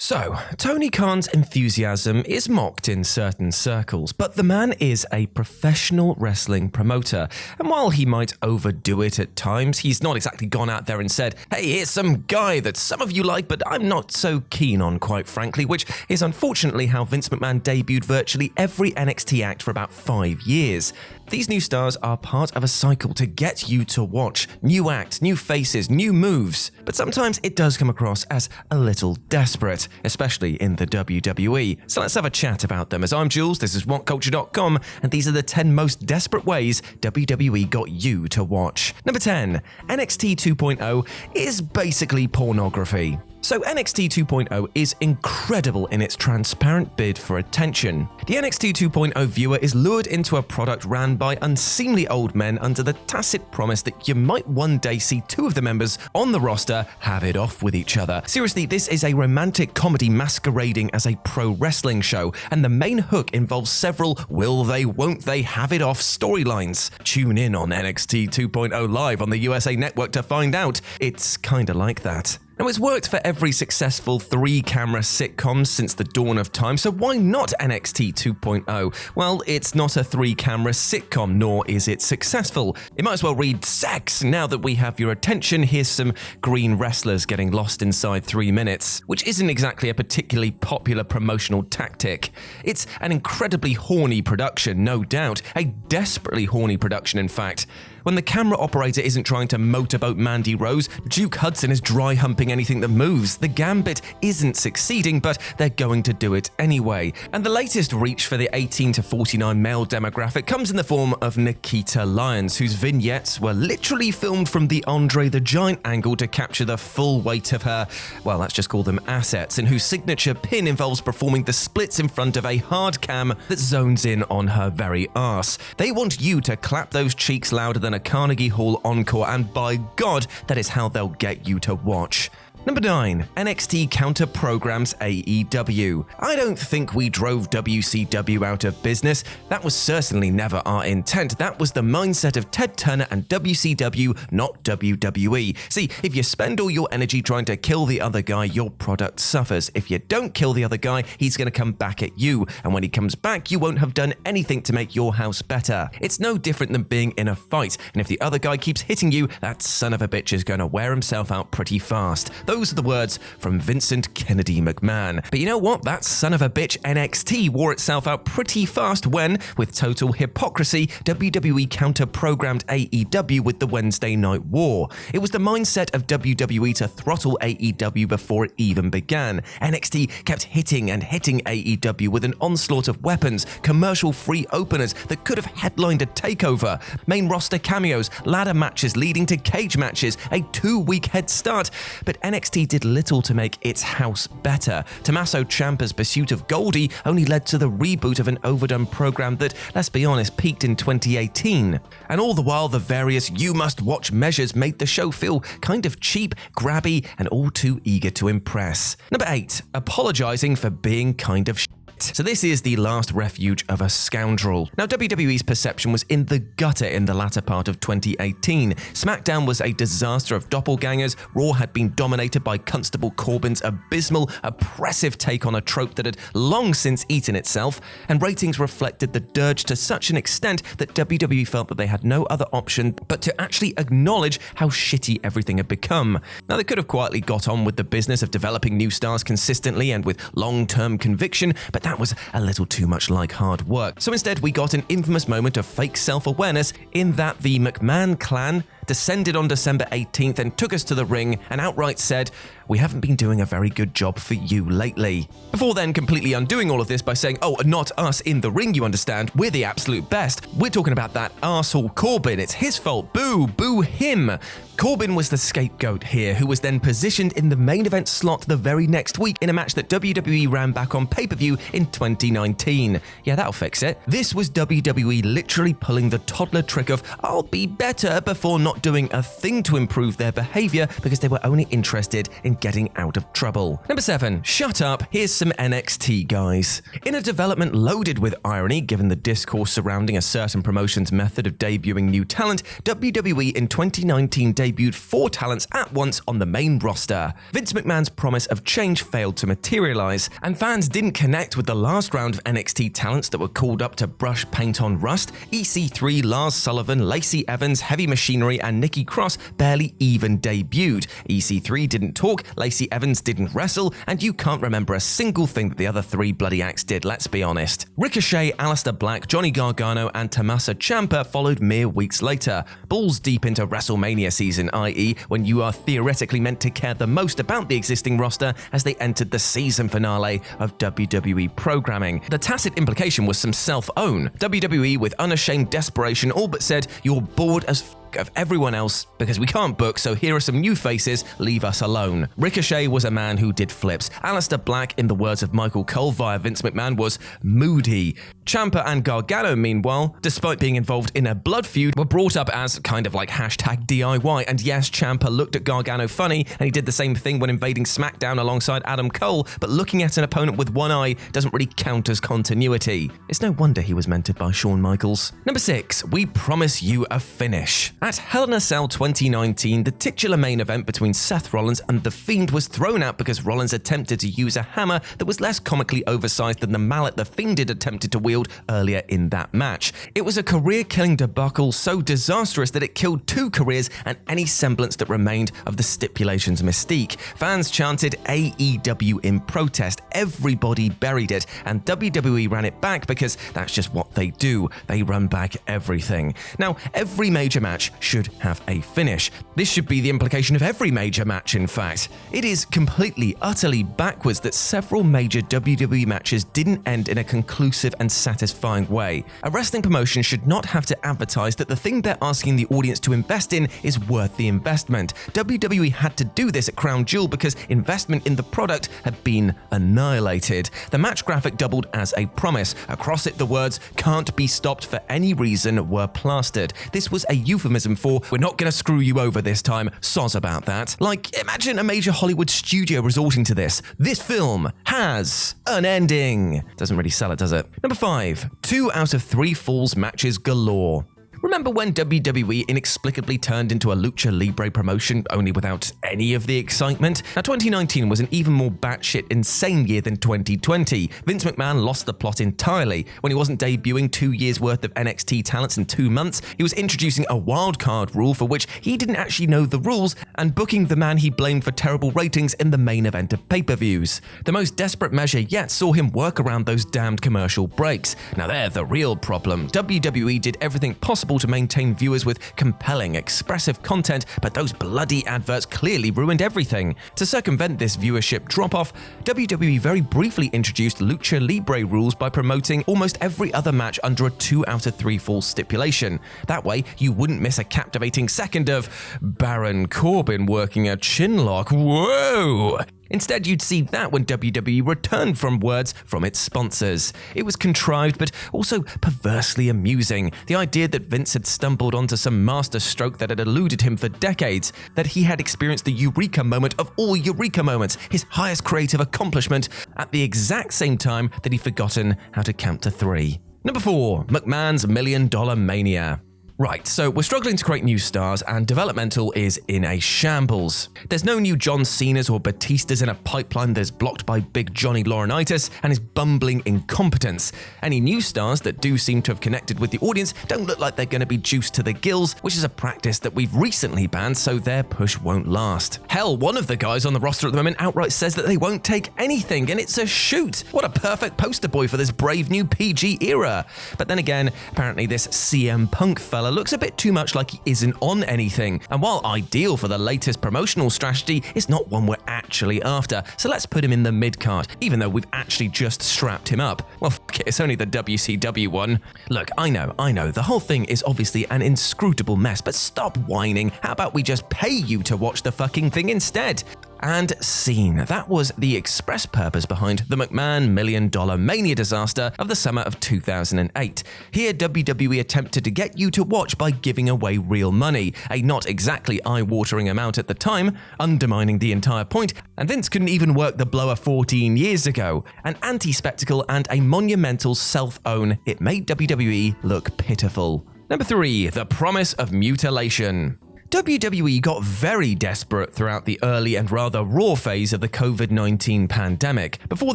So, Tony Khan's enthusiasm is mocked in certain circles, but the man is a professional wrestling promoter, and while he might overdo it at times, he's not exactly gone out there and said, "Hey, here's some guy that some of you like, but I'm not so keen on, quite frankly," which is unfortunately how Vince McMahon debuted virtually every NXT act for about 5 years. These new stars are part of a cycle to get you to watch. New acts, new faces, new moves. But sometimes it does come across as a little desperate, especially in the WWE. So let's have a chat about them. As I'm Jules, this is WhatCulture.com, and these are the 10 most desperate ways WWE got you to watch. Number 10. NXT 2.0 is basically pornography. So NXT 2.0 is incredible in its transparent bid for attention. The NXT 2.0 viewer is lured into a product ran by unseemly old men under the tacit promise that you might one day see two of the members on the roster have it off with each other. Seriously, this is a romantic comedy masquerading as a pro wrestling show, and the main hook involves several will they, won't they have it off storylines. Tune in on NXT 2.0 live on the USA Network to find out. It's kinda like that. Now, it's worked for every successful 3-camera sitcom since the dawn of time, so why not NXT 2.0? Well, it's not a 3-camera sitcom, nor is it successful. It might as well read sex. Now that we have your attention, here's some green wrestlers getting lost inside 3 minutes, which isn't exactly a particularly popular promotional tactic. It's an incredibly horny production, no doubt. A desperately horny production, in fact. When the camera operator isn't trying to motorboat Mandy Rose, Duke Hudson is dry humping anything that moves. The gambit isn't succeeding, but they're going to do it anyway. And the latest reach for the 18 to 49 male demographic comes in the form of Nikita Lyons, whose vignettes were literally filmed from the Andre the Giant angle to capture the full weight of her, well, let's just call them assets, and whose signature pin involves performing the splits in front of a hard cam that zones in on her very arse. They want you to clap those cheeks louder than a Carnegie Hall encore, and by God, that is how they'll get you to watch. Number 9. NXT counter-programs AEW. I don't think we drove WCW out of business. That was certainly never our intent. That was the mindset of Ted Turner and WCW, not WWE. See, if you spend all your energy trying to kill the other guy, your product suffers. If you don't kill the other guy, he's going to come back at you. And when he comes back, you won't have done anything to make your house better. It's no different than being in a fight. And if the other guy keeps hitting you, that son of a bitch is going to wear himself out pretty fast. Those are the words from Vincent Kennedy McMahon. But you know what? That son of a bitch NXT wore itself out pretty fast when, with total hypocrisy, WWE counter-programmed AEW with the Wednesday Night War. It was the mindset of WWE to throttle AEW before it even began. NXT kept hitting and hitting AEW with an onslaught of weapons, commercial-free openers that could have headlined a takeover, main roster cameos, ladder matches leading to cage matches, a 2-week head start. But NXT did little to make its house better. Tommaso Ciampa's pursuit of Goldie only led to the reboot of an overdone program that, let's be honest, peaked in 2018. And all the while, the various you-must-watch measures made the show feel kind of cheap, grabby, and all too eager to impress. Number 8. Apologizing for being kind of shit. So this is the last refuge of a scoundrel. Now, WWE's perception was in the gutter in the latter part of 2018. SmackDown was a disaster of doppelgangers, Raw had been dominated by Constable Corbin's abysmal, oppressive take on a trope that had long since eaten itself, and ratings reflected the dirge to such an extent that WWE felt that they had no other option but to actually acknowledge how shitty everything had become. Now, they could have quietly got on with the business of developing new stars consistently and with long-term conviction, but that was a little too much like hard work. So instead, we got an infamous moment of fake self-awareness in that the McMahon clan descended on December 18th and took us to the ring and outright said, "We haven't been doing a very good job for you lately." Before then completely undoing all of this by saying, "Oh, not us in the ring, you understand. We're the absolute best. We're talking about that arsehole Corbin. It's his fault. Boo, boo him." Corbin was the scapegoat here, who was then positioned in the main event slot the very next week in a match that WWE ran back on pay-per-view in 2019. Yeah, that'll fix it. This was WWE literally pulling the toddler trick of, "I'll be better," before not not doing a thing to improve their behavior because they were only interested in getting out of trouble. Number 7. Shut up, here's some NXT guys. In a development loaded with irony given the discourse surrounding a certain promotion's method of debuting new talent, WWE in 2019 debuted 4 talents at once on the main roster. Vince McMahon's promise of change failed to materialize, and fans didn't connect with the last round of NXT talents that were called up to brush paint on rust. EC3, Lars Sullivan, Lacey Evans, Heavy Machinery, and Nikki Cross barely even debuted. EC3 didn't talk, Lacey Evans didn't wrestle, and you can't remember a single thing that the other 3 bloody acts did, let's be honest. Ricochet, Aleister Black, Johnny Gargano, and Tommaso Ciampa followed mere weeks later. Balls deep into WrestleMania season, i.e. when you are theoretically meant to care the most about the existing roster as they entered the season finale of WWE programming. The tacit implication was some self-own. WWE, with unashamed desperation, all but said, "You're bored as of everyone else because we can't book, so here are some new faces, leave us alone." Ricochet was a man who did flips. Aleister Black, in the words of Michael Cole via Vince McMahon, was moody. Ciampa and Gargano, meanwhile, despite being involved in a blood feud, were brought up as kind of like hashtag DIY. And yes, Ciampa looked at Gargano funny, and he did the same thing when invading SmackDown alongside Adam Cole, but looking at an opponent with one eye doesn't really count as continuity. It's no wonder he was mentored by Shawn Michaels. Number 6, we promise you a finish. At Hell in a Cell 2019, the titular main event between Seth Rollins and The Fiend was thrown out because Rollins attempted to use a hammer that was less comically oversized than the mallet The Fiend had attempted to wield earlier in that match. It was a career-killing debacle so disastrous that it killed 2 careers and any semblance that remained of the stipulation's mystique. Fans chanted AEW in protest, everybody buried it, and WWE ran it back because that's just what they do. They run back everything. Now, every major match should have a finish. This should be the implication of every major match, in fact. It is completely, utterly backwards that several major WWE matches didn't end in a conclusive and satisfying way. A wrestling promotion should not have to advertise that the thing they're asking the audience to invest in is worth the investment. WWE had to do this at Crown Jewel because investment in the product had been annihilated. The match graphic doubled as a promise. Across it, the words "can't be stopped for any reason" were plastered. This was a euphemism for "we're not gonna screw you over this time, soz about that." Like, imagine a major Hollywood studio resorting to this. This film has an ending. Doesn't really sell it, does it? Number 5, 2 out of 3 Falls matches galore. Remember when WWE inexplicably turned into a lucha libre promotion, only without any of the excitement? Now, 2019 was an even more batshit insane year than 2020. Vince McMahon lost the plot entirely. When he wasn't debuting 2 years worth of NXT talents in 2 months, he was introducing a wildcard rule for which he didn't actually know the rules, and booking the man he blamed for terrible ratings in the main event of pay-per-views. The most desperate measure yet saw him work around those damned commercial breaks. Now they're the real problem. WWE did everything possible to maintain viewers with compelling, expressive content, but those bloody adverts clearly ruined everything. To circumvent this viewership drop-off, WWE very briefly introduced Lucha Libre rules by promoting almost every other match under a 2 out of 3 Falls stipulation. That way, you wouldn't miss a captivating second of Baron Corbin working a chinlock. Whoa! Instead, you'd see that when WWE returned from words from its sponsors. It was contrived, but also perversely amusing. The idea that Vince had stumbled onto some masterstroke that had eluded him for decades, that he had experienced the eureka moment of all eureka moments, his highest creative accomplishment, at the exact same time that he'd forgotten how to count to 3. Number 4, McMahon's $1 Million Mania. Right, so we're struggling to create new stars, and developmental is in a shambles. There's no new John Cena's or Batistas in a pipeline that is blocked by Big Johnny Laurinaitis and his bumbling incompetence. Any new stars that do seem to have connected with the audience don't look like they're going to be juiced to the gills, which is a practice that we've recently banned, so their push won't last. Hell, one of the guys on the roster at the moment outright says that they won't take anything, and it's a shoot. What a perfect poster boy for this brave new PG era. But then again, apparently this CM Punk fella looks a bit too much like he isn't on anything, and while ideal for the latest promotional strategy, it's not one we're actually after, so let's put him in the mid-card, even though we've actually just strapped him up. Well, fuck it, it's only the WCW one. Look, I know, the whole thing is obviously an inscrutable mess, but stop whining. How about we just pay you to watch the fucking thing instead? And scene. That was the express purpose behind the McMahon $1 Million Mania disaster of the summer of 2008. Here, WWE attempted to get you to watch by giving away real money, a not exactly eye-watering amount at the time, undermining the entire point, and Vince couldn't even work the blower 14 years ago. An anti-spectacle and a monumental self-own, it made WWE look pitiful. Number 3. The promise of mutilation. WWE got very desperate throughout the early and rather raw phase of the COVID-19 pandemic. Before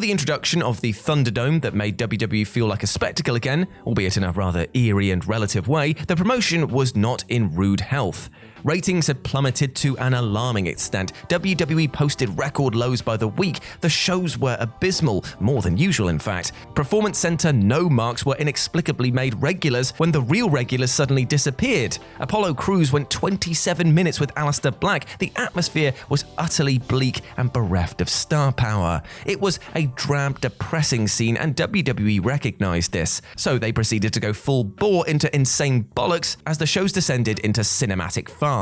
the introduction of the Thunderdome that made WWE feel like a spectacle again, albeit in a rather eerie and relative way, the promotion was not in rude health. Ratings had plummeted to an alarming extent. WWE posted record lows by the week. The shows were abysmal, more than usual in fact. Performance Center no marks were inexplicably made regulars when the real regulars suddenly disappeared. Apollo Crews went 27 minutes with Aleister Black. The atmosphere was utterly bleak and bereft of star power. It was a drab, depressing scene, and WWE recognized this. So they proceeded to go full bore into insane bollocks as the shows descended into cinematic farce.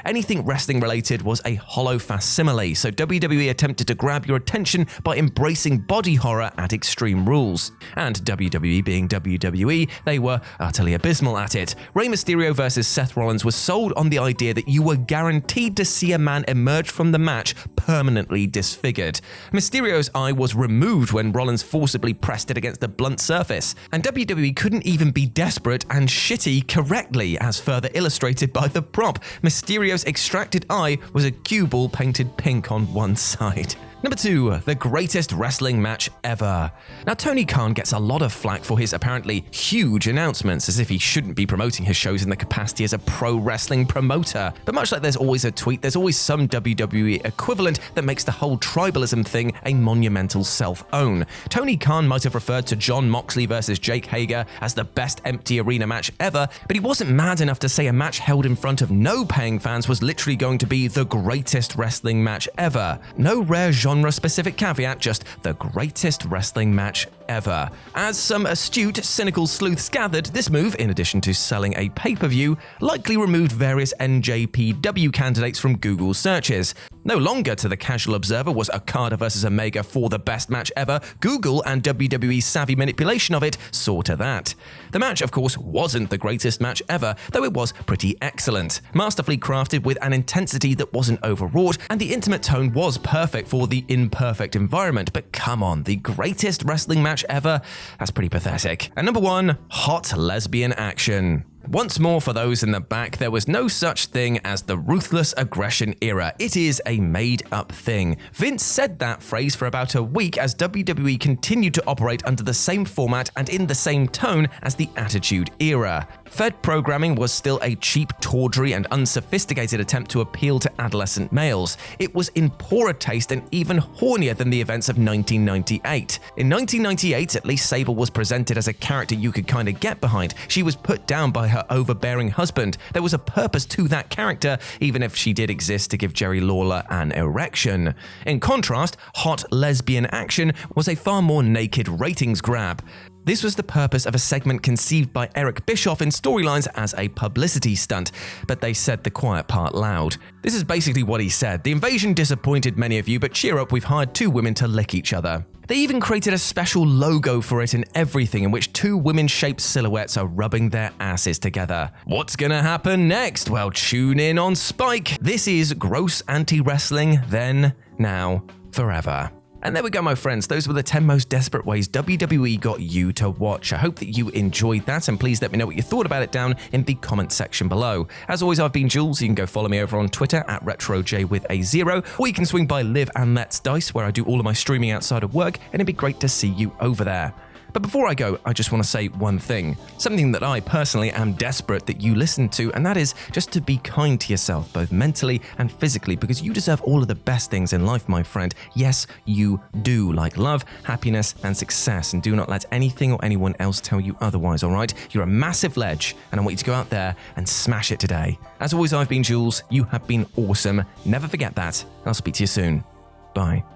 Anything wrestling related was a hollow facsimile, so WWE attempted to grab your attention by embracing body horror at Extreme Rules. And WWE being WWE, they were utterly abysmal at it. Rey Mysterio versus Seth Rollins was sold on the idea that you were guaranteed to see a man emerge from the match permanently disfigured. Mysterio's eye was removed when Rollins forcibly pressed it against the blunt surface, and WWE couldn't even be desperate and shitty correctly, as further illustrated by the prop. Mysterio's extracted eye was a cue ball painted pink on one side. Number 2. The greatest wrestling match ever. Now, Tony Khan gets a lot of flack for his apparently huge announcements, as if he shouldn't be promoting his shows in the capacity as a pro wrestling promoter. But much like there's always a tweet, there's always some WWE equivalent that makes the whole tribalism thing a monumental self-own. Tony Khan might have referred to Jon Moxley versus Jake Hager as the best empty arena match ever, but he wasn't mad enough to say a match held in front of no paying fans was literally going to be the greatest wrestling match ever. No rare genre-specific caveat, just the greatest wrestling match ever. As some astute, cynical sleuths gathered, this move, in addition to selling a pay-per-view, likely removed various NJPW candidates from Google searches. No longer to the casual observer was Okada versus Omega for the best match ever. Google and WWE's savvy manipulation of it saw to that. The match, of course, wasn't the greatest match ever, though it was pretty excellent. Masterfully crafted with an intensity that wasn't overwrought, and the intimate tone was perfect for the imperfect environment. But come on, the greatest wrestling match ever? That's pretty pathetic. And number 1, hot lesbian action. Once more, for those in the back, there was no such thing as the ruthless aggression era. It is a made-up thing. Vince said that phrase for about a week as WWE continued to operate under the same format and in the same tone as the Attitude Era. Fed programming was still a cheap, tawdry, and unsophisticated attempt to appeal to adolescent males. It was in poorer taste and even hornier than the events of 1998. In 1998, at least Sable was presented as a character you could kinda get behind. She was put down by her overbearing husband. There was a purpose to that character, even if she did exist to give Jerry Lawler an erection. In contrast, hot lesbian action was a far more naked ratings grab. This was the purpose of a segment conceived by Eric Bischoff in Storylines as a publicity stunt, but they said the quiet part loud. This is basically what he said. The invasion disappointed many of you, but cheer up, we've hired 2 women to lick each other. They even created a special logo for it and everything, in which 2 women-shaped silhouettes are rubbing their asses together. What's gonna happen next? Well, tune in on Spike. This is gross anti-wrestling, then, now, forever. And there we go, my friends. Those were the 10 most desperate ways WWE got you to watch. I hope that you enjoyed that, and please let me know what you thought about it down in the comment section below. As always, I've been Jules. You can go follow me over on Twitter at RetroJ with a 0, or you can swing by Live and Let's Dice, where I do all of my streaming outside of work, and it'd be great to see you over there. But before I go, I just want to say one thing. Something that I personally am desperate that you listen to, and that is just to be kind to yourself, both mentally and physically, because you deserve all of the best things in life, my friend. Yes, you do, like love, happiness, and success, and do not let anything or anyone else tell you otherwise, alright? You're a massive ledge, and I want you to go out there and smash it today. As always, I've been Jules. You have been awesome. Never forget that, and I'll speak to you soon. Bye.